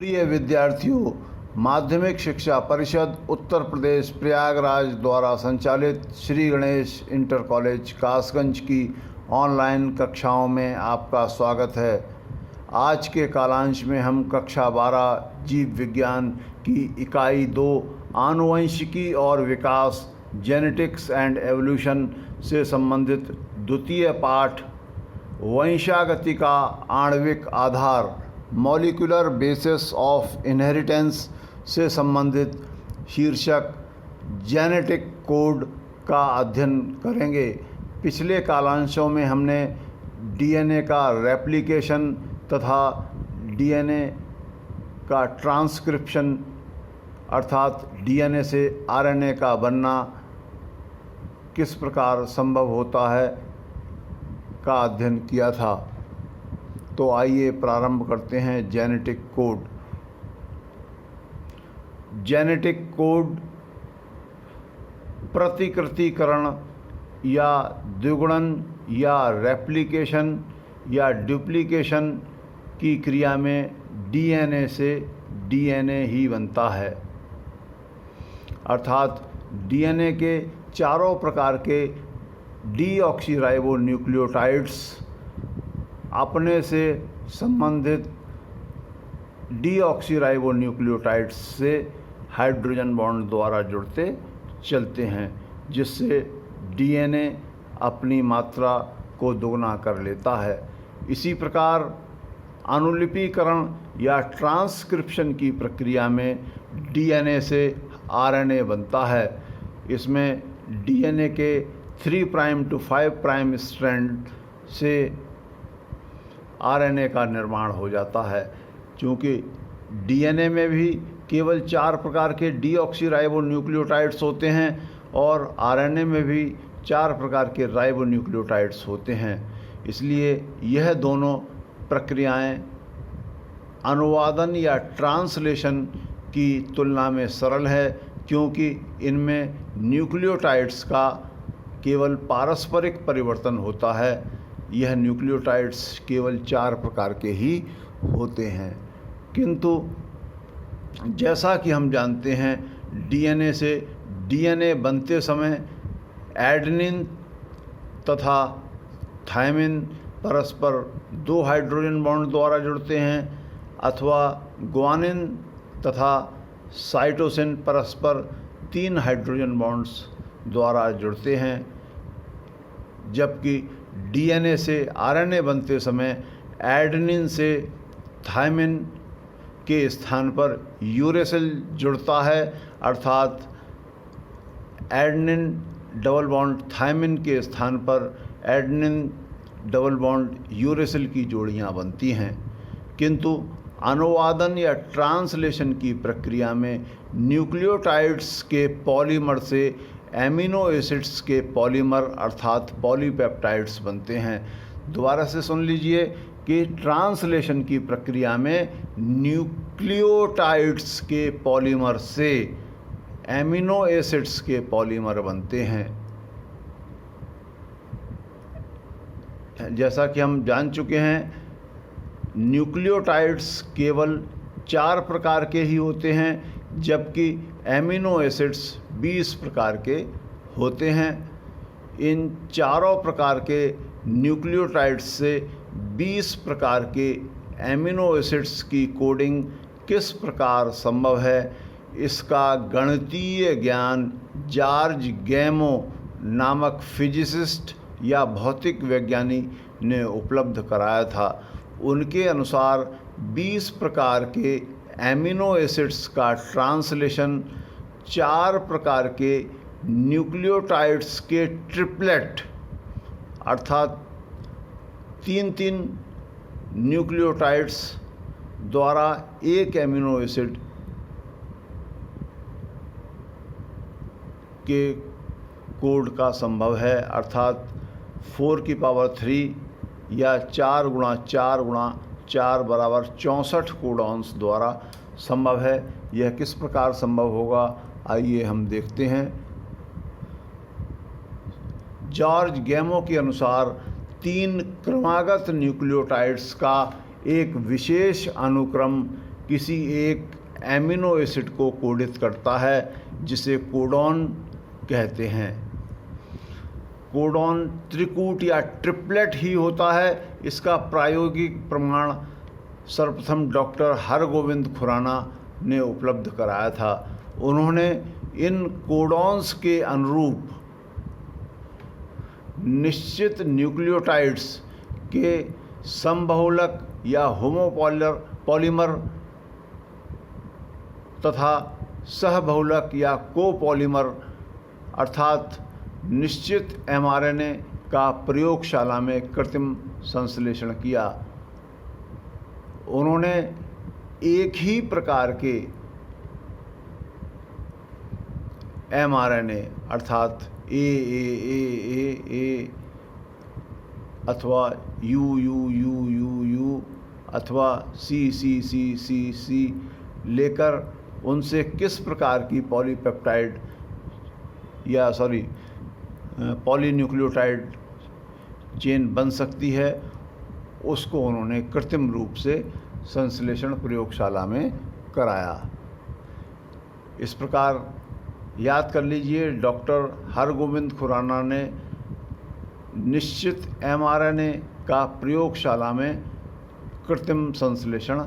प्रिय विद्यार्थियों, माध्यमिक शिक्षा परिषद उत्तर प्रदेश प्रयागराज द्वारा संचालित श्री गणेश इंटर कॉलेज कासगंज की ऑनलाइन कक्षाओं में आपका स्वागत है। आज के कालांश में हम कक्षा 12 जीव विज्ञान की इकाई 2 आनुवंशिकी और विकास जेनेटिक्स एंड एवोल्यूशन से संबंधित द्वितीय पाठ वंशागति का आणविक आधार मॉलिक्यूलर बेसिस ऑफ इनहेरिटेंस से संबंधित शीर्षक जेनेटिक कोड का अध्ययन करेंगे। पिछले कालांशों में हमने डीएनए का रेप्लिकेशन तथा डीएनए का ट्रांसक्रिप्शन अर्थात डीएनए से आरएनए का बनना किस प्रकार संभव होता है का अध्ययन किया था। तो आइए प्रारंभ करते हैं जेनेटिक कोड। जेनेटिक कोड प्रतिकृतिकरण या द्विगुणन या रेप्लिकेशन या डुप्लीकेशन की क्रिया में डीएनए से डीएनए ही बनता है, अर्थात डीएनए के चारों प्रकार के डीऑक्सीराइबोन्यूक्लियोटाइड्स अपने से संबंधित डीऑक्सीराइबोन्यूक्लियोटाइड्स से हाइड्रोजन बॉन्ड द्वारा जुड़ते चलते हैं, जिससे डीएनए अपनी मात्रा को दोगुना कर लेता है। इसी प्रकार अनुलिपीकरण या ट्रांसक्रिप्शन की प्रक्रिया में डीएनए से आरएनए बनता है। इसमें डीएनए के 3 प्राइम to 5 प्राइम स्ट्रैंड से आरएनए का निर्माण हो जाता है। चूँकि डीएनए में भी केवल 4 प्रकार के डीऑक्सीराइबोन्यूक्लियोटाइड्स होते हैं और आरएनए में भी 4 प्रकार के राइबोन्यूक्लियोटाइड्स होते हैं, इसलिए यह दोनों प्रक्रियाएं अनुवादन या ट्रांसलेशन की तुलना में सरल है, क्योंकि इनमें न्यूक्लियोटाइड्स का केवल पारस्परिक परिवर्तन होता है। यह न्यूक्लियोटाइड्स केवल 4 प्रकार के ही होते हैं। किंतु जैसा कि हम जानते हैं, डीएनए से डीएनए बनते समय एडेनिन तथा थायमिन परस्पर 2 हाइड्रोजन बॉन्ड द्वारा जुड़ते हैं, अथवा ग्वानिन तथा साइटोसिन परस्पर 3 हाइड्रोजन बॉन्ड्स द्वारा जुड़ते हैं। जबकि डीएनए से आरएनए बनते समय एडेनिन से थायमिन के स्थान पर यूरेसिल जुड़ता है, अर्थात एडेनिन डबल बॉन्ड थायमिन के स्थान पर एडेनिन डबल बॉन्ड यूरेसिल की जोड़ियां बनती हैं। किंतु अनुवादन या ट्रांसलेशन की प्रक्रिया में न्यूक्लियोटाइड्स के पॉलीमर से एमिनो एसिड्स के पॉलीमर अर्थात पॉलीपेप्टाइड्स बनते हैं। दोबारा से सुन लीजिए कि ट्रांसलेशन की प्रक्रिया में न्यूक्लियोटाइड्स के पॉलीमर से एमिनो एसिड्स के पॉलीमर बनते हैं। जैसा कि हम जान चुके हैं, न्यूक्लियोटाइड्स केवल 4 प्रकार के ही होते हैं, जबकि एमिनो एसिड्स 20 प्रकार के होते हैं। इन चारों प्रकार के न्यूक्लियोटाइड्स से 20 प्रकार के एमिनो एसिड्स की कोडिंग किस प्रकार संभव है, इसका गणितीय ज्ञान जॉर्ज गैमो नामक फिजिसिस्ट या भौतिक वैज्ञानिक ने उपलब्ध कराया था। उनके अनुसार 20 प्रकार के एमिनो एसिड्स का ट्रांसलेशन 4 प्रकार के न्यूक्लियोटाइड्स के ट्रिपलेट अर्थात 3-3 न्यूक्लियोटाइड्स द्वारा एक एमिनो एसिड के कोड का संभव है, अर्थात 4 की पावर 3 या 4 गुणा 4 गुणा 4 बराबर 64 कोडॉन्स द्वारा संभव है। यह किस प्रकार संभव होगा, आइए हम देखते हैं। जॉर्ज गैमो के अनुसार 3 क्रमागत न्यूक्लियोटाइड्स का एक विशेष अनुक्रम किसी एक एमिनो एसिड को कोडित करता है जिसे कोडॉन कहते हैं। कोडॉन त्रिकूट या ट्रिपलेट ही होता है। इसका प्रायोगिक प्रमाण सर्वप्रथम डॉक्टर हरगोविंद खुराना ने उपलब्ध कराया था। उन्होंने इन कोडॉन्स के अनुरूप निश्चित न्यूक्लियोटाइड्स के समबहुलक या होमोपॉलीमर तथा सहबहुलक या कोपॉलीमर अर्थात निश्चित mRNA का प्रयोगशाला में कृत्रिम संश्लेषण किया। उन्होंने एक ही प्रकार के mRNA अर्थात ए अथवा यू अथवा सी लेकर उनसे किस प्रकार की पॉलीन्यूक्लियोटाइड चेन बन सकती है, उसको उन्होंने कृत्रिम रूप से संश्लेषण प्रयोगशाला में कराया। इस प्रकार याद कर लीजिए, डॉक्टर हरगोविंद खुराना ने निश्चित mRNA का प्रयोगशाला में कृत्रिम संश्लेषण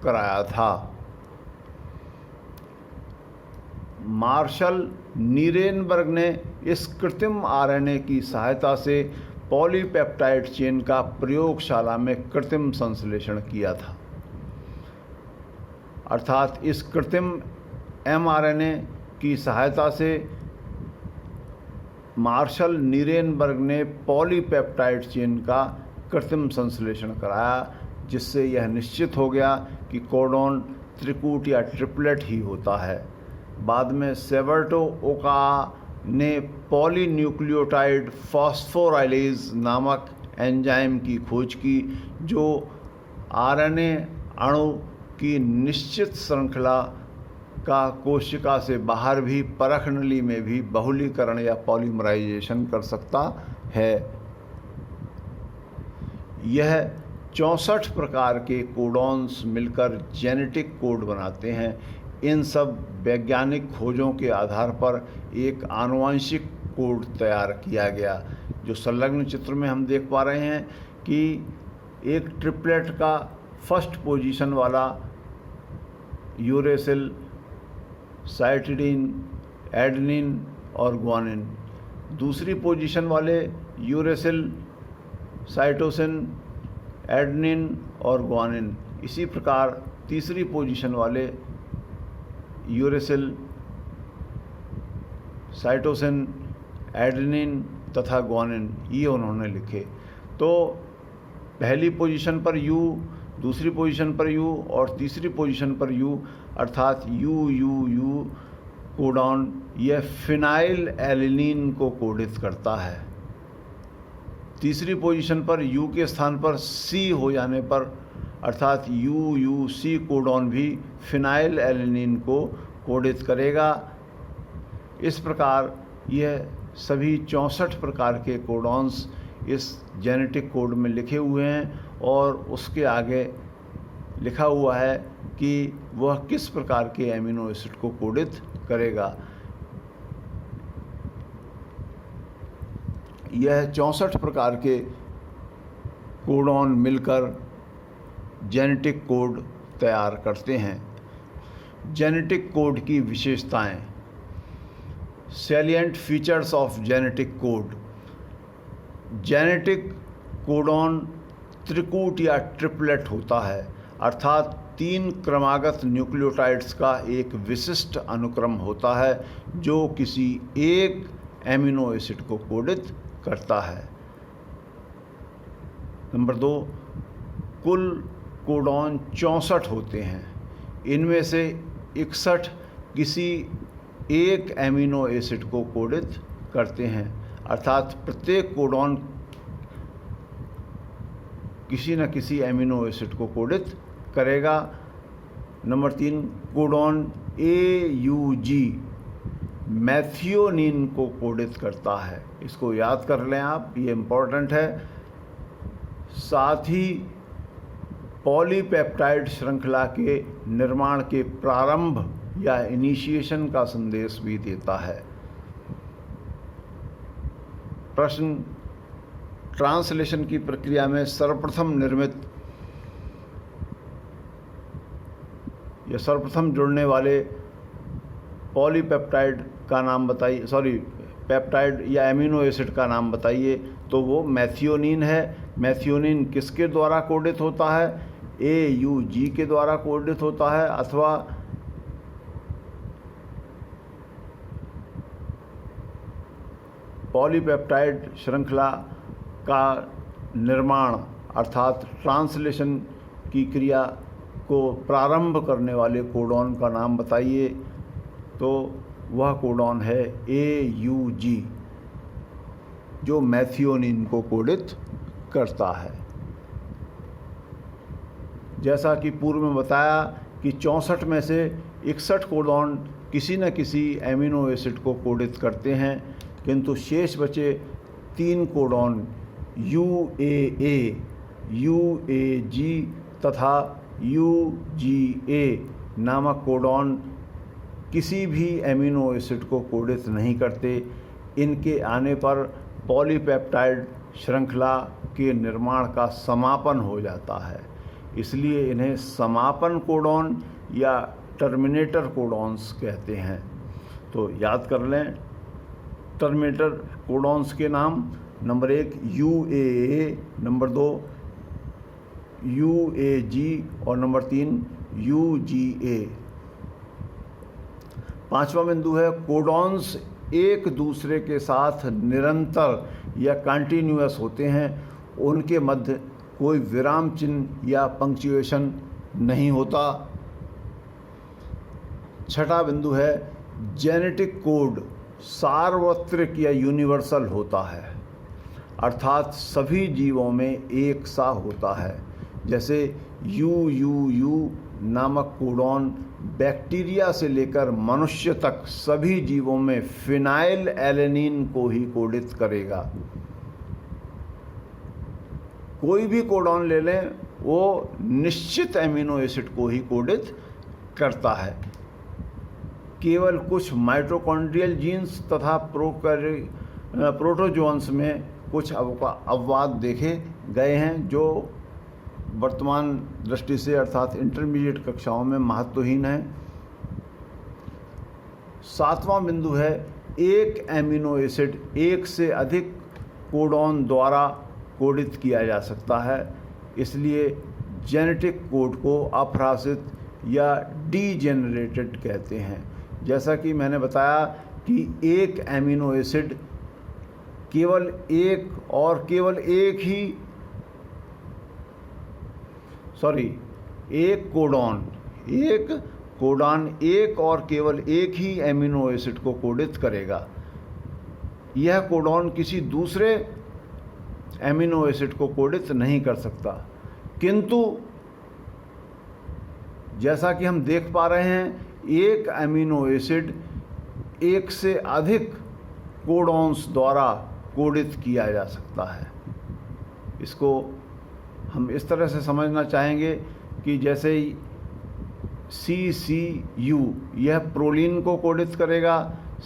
कराया था। मार्शल नीरेनबर्ग ने इस कृत्रिम RNA की सहायता से पॉलीपेप्टाइड चेन का प्रयोगशाला में कृत्रिम संश्लेषण किया था। अर्थात इस कृत्रिम mRNA की सहायता से मार्शल नीरेनबर्ग ने पॉलीपेप्टाइड चेन का कृत्रिम संश्लेषण कराया, जिससे यह निश्चित हो गया कि कोडॉन त्रिकूट या ट्रिपलेट ही होता है। बाद में सेवर्टो ओका ने पॉलीन्यूक्लियोटाइड फॉस्फोराइलेज नामक एंजाइम की खोज की, जो RNA अणु की निश्चित श्रृंखला का कोशिका से बाहर भी परख नली में भी बहुलीकरण या पॉलीमराइजेशन कर सकता है। यह 64 प्रकार के कोडॉन्स मिलकर जेनेटिक कोड बनाते हैं। इन सब वैज्ञानिक खोजों के आधार पर एक आनुवंशिक कोड तैयार किया गया। जो संलग्न चित्र में हम देख पा रहे हैं कि एक ट्रिपलेट का फर्स्ट पोजीशन वाला यूरेसिल, साइटिडीन, एडेनिन और ग्वानिन, दूसरी पोजीशन वाले यूरेसिल, साइटोसिन, एडेनिन और ग्वानिन, इसी प्रकार तीसरी पोजीशन वाले यूरेसिल, साइटोसिन, एडेनिन तथा ग्वानिन, ये उन्होंने लिखे। तो पहली पोजीशन पर यू, दूसरी पोजीशन पर यू और तीसरी पोजीशन पर यू, अर्थात यू कोडॉन यह फिनाइल एलिनीन को कोडित करता है। तीसरी पोजीशन पर यू के स्थान पर सी हो जाने पर अर्थात सी कोडॉन भी फिनाइल एलिनीन को कोडित करेगा। इस प्रकार यह सभी 64 प्रकार के कोडॉन्स इस जेनेटिक कोड में लिखे हुए हैं और उसके आगे लिखा हुआ है कि वह किस प्रकार के एमिनो एसिड को कोडित करेगा। यह 64 प्रकार के कोडॉन मिलकर जेनेटिक कोड तैयार करते हैं। जेनेटिक कोड की विशेषताएं। Salient features of genetic code. Genetic codon त्रिकूट या ट्रिपलेट होता है, अर्थात 3 क्रमागत न्यूक्लियोटाइड्स का एक विशिष्ट अनुक्रम होता है जो किसी एक एमिनो एसिड को कोडित करता है। नंबर 2, कुल कोडॉन 64 होते हैं। इनमें से 61 किसी एक एमिनो एसिड को कोडित करते हैं, अर्थात प्रत्येक कोडॉन किसी न किसी एमिनो एसिड को कोडित करेगा। नंबर 3, कोडॉन AUG मैथियोनिन को कोडित करता है। इसको याद कर लें आप, ये इम्पोर्टेंट है। साथ ही पॉलीपेप्टाइड श्रृंखला के निर्माण के प्रारंभ या इनिशिएशन का संदेश भी देता है। प्रश्न, ट्रांसलेशन की प्रक्रिया में सर्वप्रथम निर्मित या सर्वप्रथम जुड़ने वाले पॉलीपेप्टाइड का नाम बताइए, पेप्टाइड या एमिनो एसिड का नाम बताइए। तो वो मैथियोनिन है। मैथियोनिन किसके द्वारा कोडित होता है? AUG के द्वारा कोडित होता है, अथवा पॉलीपेप्टाइड श्रृंखला का निर्माण अर्थात ट्रांसलेशन की क्रिया को प्रारंभ करने वाले कोडॉन का नाम बताइए। तो वह कोडॉन है AUG, जो मैथियोनिन को कोडित करता है। जैसा कि पूर्व में बताया कि 64 में से 61 कोडॉन किसी न किसी एमिनो एसिड को कोडित करते हैं, किंतु शेष बचे 3 कोडॉन UAA, UAG तथा UGA नामक कोडॉन किसी भी एमिनो एसिड को कोडित नहीं करते। इनके आने पर पॉलीपेप्टाइड श्रृंखला के निर्माण का समापन हो जाता है, इसलिए इन्हें समापन कोडॉन या टर्मिनेटर कोडॉन्स कहते हैं। तो याद कर लें टर्मिनेटर कोडॉन्स के नाम। नंबर 1 UAA, नंबर 2 UAG और नंबर 3 UGA। 5वां बिंदु है कोडॉन्स एक दूसरे के साथ निरंतर या कंटिन्यूअस होते हैं, उनके मध्य कोई विराम चिन्ह या पंक्चुएशन नहीं होता। 6वां बिंदु है जेनेटिक कोड सार्वत्रिक या यूनिवर्सल होता है, अर्थात सभी जीवों में एक सा होता है। जैसे UUU नामक कोडॉन बैक्टीरिया से लेकर मनुष्य तक सभी जीवों में फिनाइल एलेनिन को ही कोडित करेगा। कोई भी कोडॉन ले लें, वो निश्चित एमिनो एसिड को ही कोडित करता है। केवल कुछ माइटोकॉन्ड्रियल जीन्स तथा प्रोटोजोन्स में कुछ अपवाद देखे गए हैं, जो वर्तमान दृष्टि से अर्थात इंटरमीडिएट कक्षाओं में महत्वहीन है। 7वां बिंदु है एक एमिनो एसिड एक से अधिक कोडॉन द्वारा कोडित किया जा सकता है, इसलिए जेनेटिक कोड को अप्रासित या डीजेनरेटेड कहते हैं। जैसा कि मैंने बताया कि एक एमिनो एसिड केवल एक कोडॉन एक और केवल एक ही एमिनो एसिड को कोडित करेगा। यह कोडॉन किसी दूसरे एमिनो एसिड को कोडित नहीं कर सकता, किंतु जैसा कि हम देख पा रहे हैं एक एमिनो एसिड एक से अधिक कोडॉन्स द्वारा कोडित किया जा सकता है। इसको हम इस तरह से समझना चाहेंगे कि जैसे CCU यह प्रोलीन को कोडित करेगा,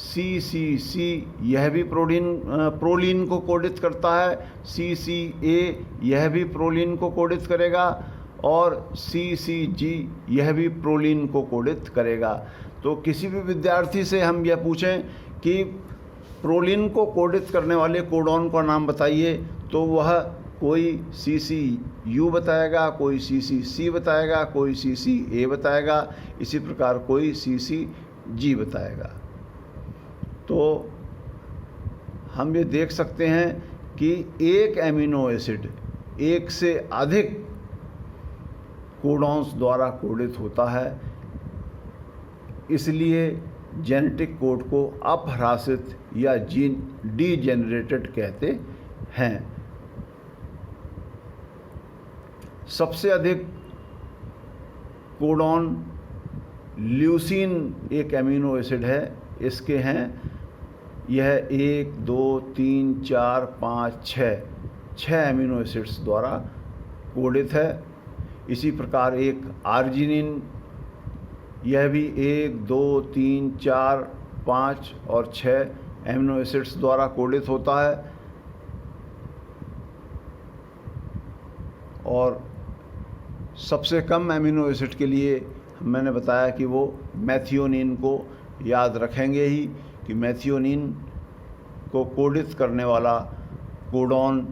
CCC यह भी प्रोलीन को कोडित करता है, CCA यह भी प्रोलीन को कोडित करेगा और CCG यह भी प्रोलीन को कोडित करेगा। तो किसी भी विद्यार्थी से हम यह पूछें कि प्रोलीन को कोडित करने वाले कोडॉन का नाम बताइए, तो वह कोई CCU बताएगा, कोई CCC बताएगा, कोई CCA बताएगा, इसी प्रकार कोई CCG बताएगा। तो हम ये देख सकते हैं कि एक एमिनो एसिड एक से अधिक कोडॉन्स द्वारा कोडित होता है, इसलिए जेनेटिक कोड को अपह्रासित या डीजेनरेटेड कहते हैं। सबसे अधिक कोडॉन ल्यूसीन एक एमिनो एसिड है, इसके हैं यह 1 2 3 4 5 6 एमिनो एसिड्स द्वारा कोडित है। इसी प्रकार एक आर्जिनिन, यह भी 1, 2, 3, 4, 5 और 6 एमिनो एसिड्स द्वारा कोडित होता है। और सबसे कम एमिनो एसिड के लिए मैंने बताया कि वो मैथियोनिन को याद रखेंगे ही, कि मैथियोनिन को कोडित करने वाला कोडॉन,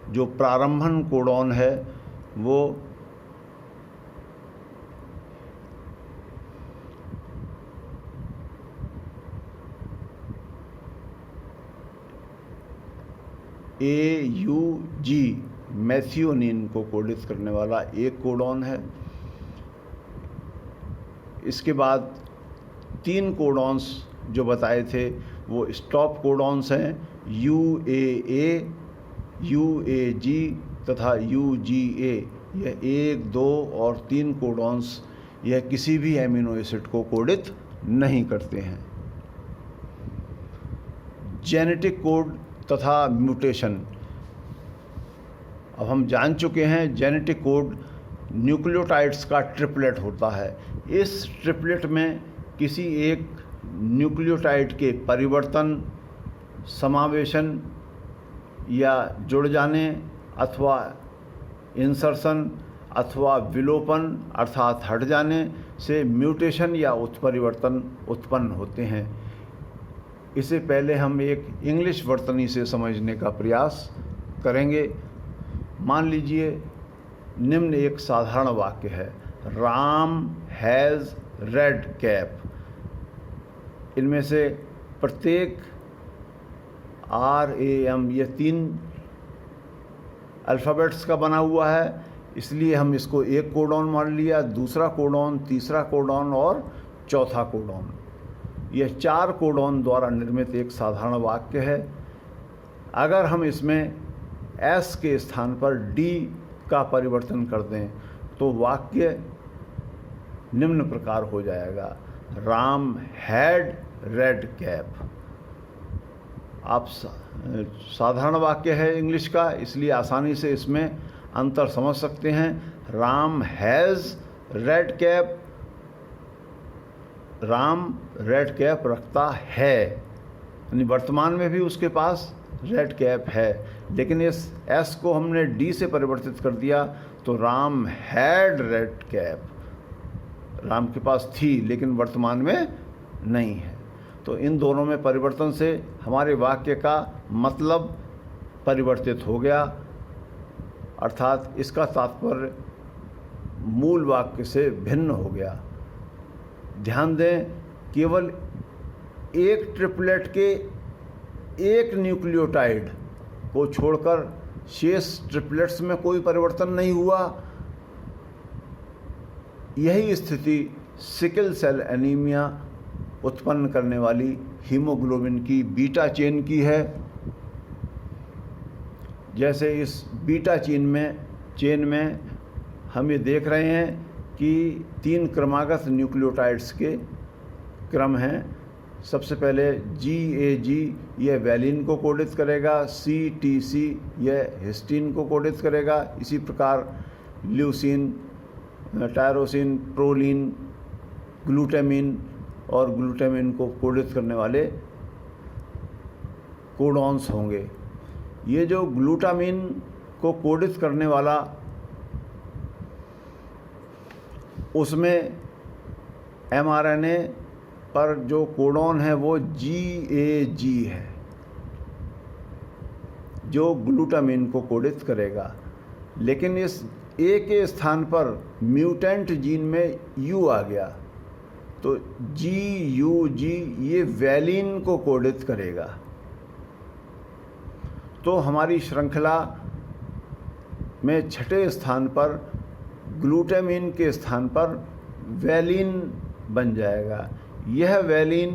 जो प्रारंभन कोडॉन है, वो AUG मैथियोनिन को कोडित करने वाला एक कोडॉन है। इसके बाद 3 कोडॉन्स जो बताए थे वो स्टॉप कोडॉन्स हैं, UAA, UAG तथा UGA। यह 1, 2 और 3 कोडॉन्स यह किसी भी एमिनो एसिड को कोडित नहीं करते हैं। जेनेटिक कोड तथा म्यूटेशन। अब हम जान चुके हैं जेनेटिक कोड न्यूक्लियोटाइड्स का ट्रिपलेट होता है। इस ट्रिपलेट में किसी एक न्यूक्लियोटाइड के परिवर्तन, समावेशन या जुड़ जाने अथवा इंसर्शन अथवा विलोपन अर्थात हट जाने से म्यूटेशन या उत्परिवर्तन उत्पन्न होते हैं। इसे पहले हम एक इंग्लिश वर्तनी से समझने का प्रयास करेंगे। मान लीजिए निम्न एक साधारण वाक्य है, राम हैज़ रेड कैप। इनमें से प्रत्येक RAM ये 3 अल्फ़ाबेट्स का बना हुआ है, इसलिए हम इसको एक कोडॉन मान लिया, दूसरा कोडॉन, तीसरा कोडॉन और चौथा कोडॉन। यह 4 कोडॉन द्वारा निर्मित एक साधारण वाक्य है। अगर हम इसमें S के स्थान पर D का परिवर्तन कर दें तो वाक्य निम्न प्रकार हो जाएगा, राम हैड रेड कैप। आप साधारण वाक्य है इंग्लिश का, इसलिए आसानी से इसमें अंतर समझ सकते हैं। Ram has red cap, Ram red cap रखता है, यानी वर्तमान में भी उसके पास रेड कैप है। लेकिन इस S को हमने D से परिवर्तित कर दिया तो Ram had read cap, Ram के पास थी लेकिन वर्तमान में नहीं है। तो इन दोनों में परिवर्तन से हमारे वाक्य का मतलब परिवर्तित हो गया, अर्थात इसका तात्पर्य मूल वाक्य से भिन्न हो गया। ध्यान दें, केवल एक ट्रिपलेट के एक न्यूक्लियोटाइड को छोड़कर शेष ट्रिपलेट्स में कोई परिवर्तन नहीं हुआ। यही स्थिति सिकल सेल एनीमिया उत्पन्न करने वाली हीमोग्लोबिन की बीटा चेन की है। जैसे इस बीटा चेन में हम ये देख रहे हैं कि 3 क्रमागत न्यूक्लियोटाइड्स के क्रम हैं। सबसे पहले GAG यह वैलिन को कोडित करेगा, CTC यह हिस्टीन को कोडित करेगा, इसी प्रकार ल्यूसीन, टायरोसिन, प्रोलिन, ग्लूटामिन और ग्लूटामिन को कोडित करने वाले कोडॉन्स होंगे। ये जो ग्लूटामिन को कोडित करने वाला, उसमें mRNA पर जो कोडॉन है वो GAG है जो ग्लूटामिन को कोडित करेगा। लेकिन इस A के स्थान पर म्यूटेंट जीन में U आ गया तो GUG ये वैलिन को कोडित करेगा। तो हमारी श्रृंखला में छठे स्थान पर ग्लूटामिन के स्थान पर वैलिन बन जाएगा। यह वैलिन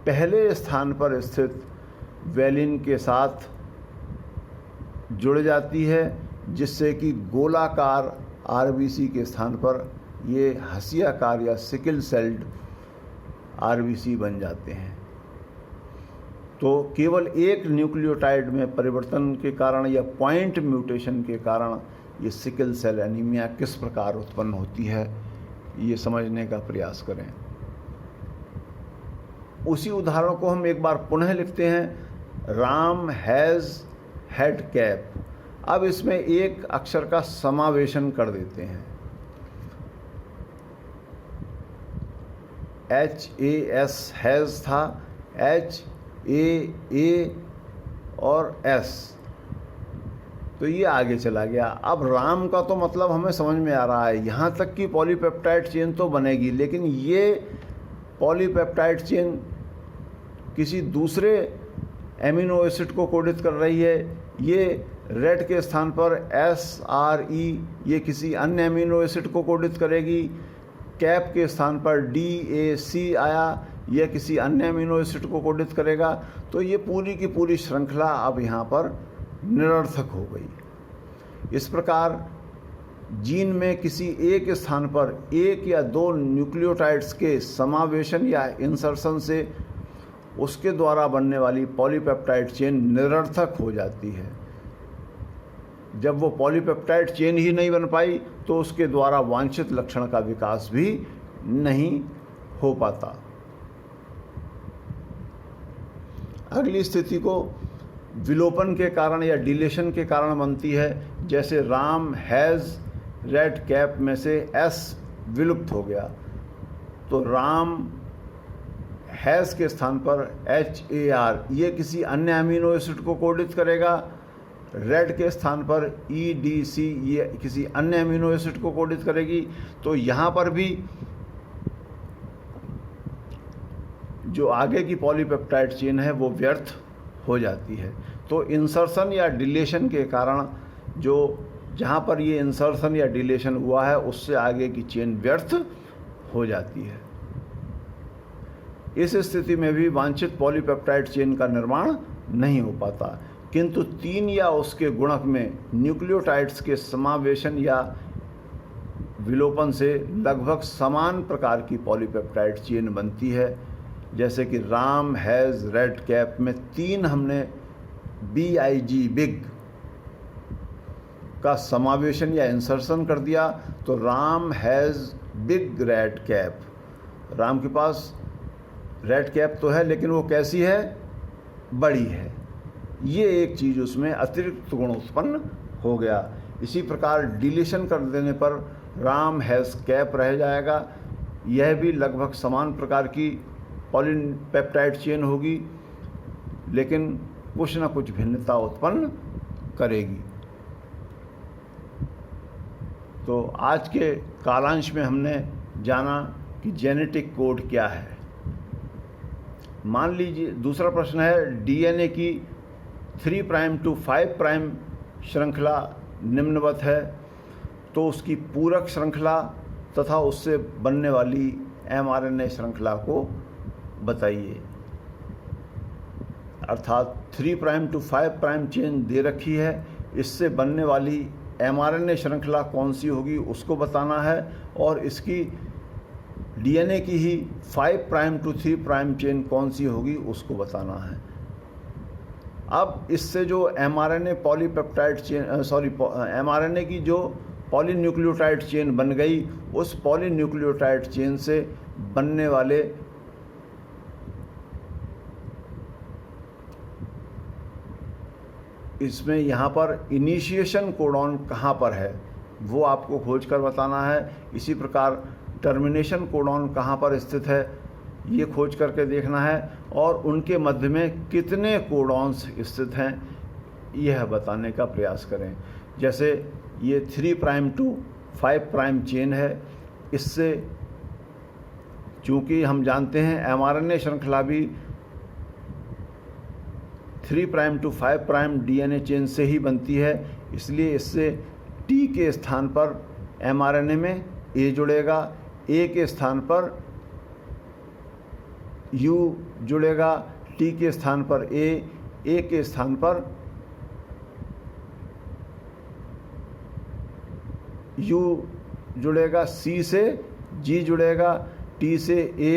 पहले स्थान पर स्थित वैलिन के साथ जुड़ जाती है, जिससे कि गोलाकार RBC के स्थान पर ये हंसियाकार या सिकल सेल्ड RBC बन जाते हैं। तो केवल एक न्यूक्लियोटाइड में परिवर्तन के कारण या पॉइंट म्यूटेशन के कारण ये सिकल सेल एनीमिया किस प्रकार उत्पन्न होती है, ये समझने का प्रयास करें। उसी उदाहरण को हम एक बार पुनः लिखते हैं। Ram has head cap. अब इसमें एक अक्षर का समावेशन कर देते हैं। HAS हैज़ था, HAA और S, तो ये आगे चला गया। अब राम का तो मतलब हमें समझ में आ रहा है, यहाँ तक कि पॉलीपेप्टाइड चेन तो बनेगी, लेकिन ये पॉलीपेप्टाइड चेन किसी दूसरे एमिनो एसिड को कोडित कर रही है। ये रेड के स्थान पर SRE ये किसी अन्य एमिनो एसिड को कोडित करेगी। कैप के स्थान पर DAC आया, यह किसी अन्य एमिनो एसिड को कोडित करेगा। तो ये पूरी की पूरी श्रृंखला अब यहाँ पर निरर्थक हो गई। इस प्रकार जीन में किसी एक स्थान पर एक या दो न्यूक्लियोटाइड्स के समावेशन या इंसर्शन से उसके द्वारा बनने वाली पॉलीपेप्टाइड चेन निरर्थक हो जाती है। जब वो पॉलीपेप्टाइड चेन ही नहीं बन पाई तो उसके द्वारा वांछित लक्षण का विकास भी नहीं हो पाता। अगली स्थिति को विलोपन के कारण या डिलेशन के कारण बनती है। जैसे राम हैज़ रेड कैप में से S विलुप्त हो गया, तो राम हैज़ के स्थान पर HAR ये किसी अन्य अमीनो एसिड को कोडित करेगा। रेड के स्थान पर EDC ये किसी अन्य अमीनो एसिड को कोडित करेगी। तो यहाँ पर भी जो आगे की पॉलीपेप्टाइड चेन है वो व्यर्थ हो जाती है। तो इंसर्शन या डिलेशन के कारण जो जहाँ पर ये इंसर्शन या डिलेशन हुआ है उससे आगे की चेन व्यर्थ हो जाती है। इस स्थिति में भी वांछित पॉलीपेप्टाइड चेन का निर्माण नहीं हो पाता, किंतु 3 या उसके गुणक में न्यूक्लियोटाइड्स के समावेशन या विलोपन से लगभग समान प्रकार की पॉलीपेप्टाइड चेन बनती है। जैसे कि राम हैज़ रेड कैप में 3 हमने BIG बिग का समावेशन या इंसर्शन कर दिया, तो Ram has big red cap. Ram के पास रेड कैप तो है, लेकिन वो कैसी है? बड़ी है। ये एक चीज़ उसमें अतिरिक्त गुण उत्पन्न हो गया। इसी प्रकार डिलीशन कर देने पर राम हैज़ कैप रह जाएगा। यह भी लगभग समान प्रकार की पॉलीपेप्टाइड चेन होगी, लेकिन कुछ न कुछ भिन्नता उत्पन्न करेगी। तो आज के कालांश में हमने जाना कि जेनेटिक कोड क्या है। मान लीजिए दूसरा प्रश्न है, DNA की 3 प्राइम टू 5 प्राइम श्रृंखला निम्नवत है, तो उसकी पूरक श्रृंखला तथा उससे बनने वाली mRNA श्रृंखला को बताइए। अर्थात 3 प्राइम टू 5 प्राइम चेन दे रखी है, इससे बनने वाली mRNA श्रृंखला कौन सी होगी उसको बताना है, और इसकी DNA की ही 5 प्राइम टू 3 प्राइम चेन कौन सी होगी उसको बताना है। अब इससे जो mRNA पॉलीपेप्टाइड चेन mRNA की जो पॉलीन्यूक्लियोटाइड चेन बन गई, उस पॉलीन्यूक्लियोटाइड चेन से बनने वाले इसमें यहाँ पर इनिशिएशन कोडॉन कहाँ पर है वो आपको खोज कर बताना है। इसी प्रकार टर्मिनेशन कोडॉन कहाँ पर स्थित है ये खोज करके देखना है, और उनके मध्य में कितने कोडॉन्स स्थित हैं यह बताने का प्रयास करें। जैसे ये 3 प्राइम टू 5 प्राइम चेन है, इससे चूँकि हम जानते हैं mRNA श्रृंखला भी 3 prime to 5 prime DNA chain से ही बनती है, इसलिए इससे T के स्थान पर mRNA में A जुड़ेगा, A के स्थान पर U जुड़ेगा, T के स्थान पर A के स्थान पर U जुड़ेगा, C से G जुड़ेगा, T से A,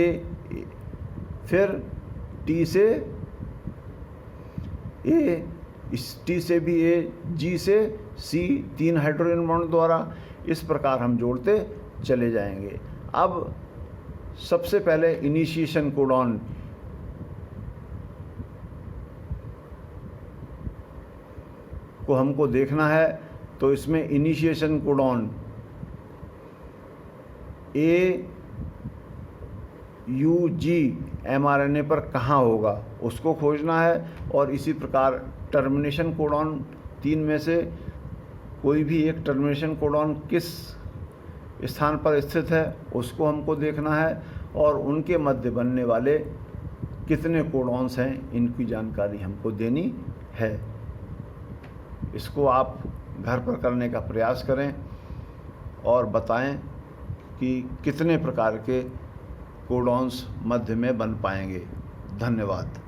फिर T से A, इस T से भी A, G से C, 3 हाइड्रोजन बॉन्ड द्वारा इस प्रकार हम जोड़ते चले जाएंगे। अब सबसे पहले इनिशिएशन कोडॉन को हमको देखना है, तो इसमें इनिशिएशन कोडॉन AUG mRNA पर कहाँ होगा उसको खोजना है, और इसी प्रकार टर्मिनेशन कोडॉन 3 में से कोई भी एक टर्मिनेशन कोडॉन किस स्थान पर स्थित है उसको हमको देखना है, और उनके मध्य बनने वाले कितने कोडॉन्स हैं इनकी जानकारी हमको देनी है। इसको आप घर पर करने का प्रयास करें और बताएं कि कितने प्रकार के कोडॉन्स मध्य में बन पाएंगे। धन्यवाद।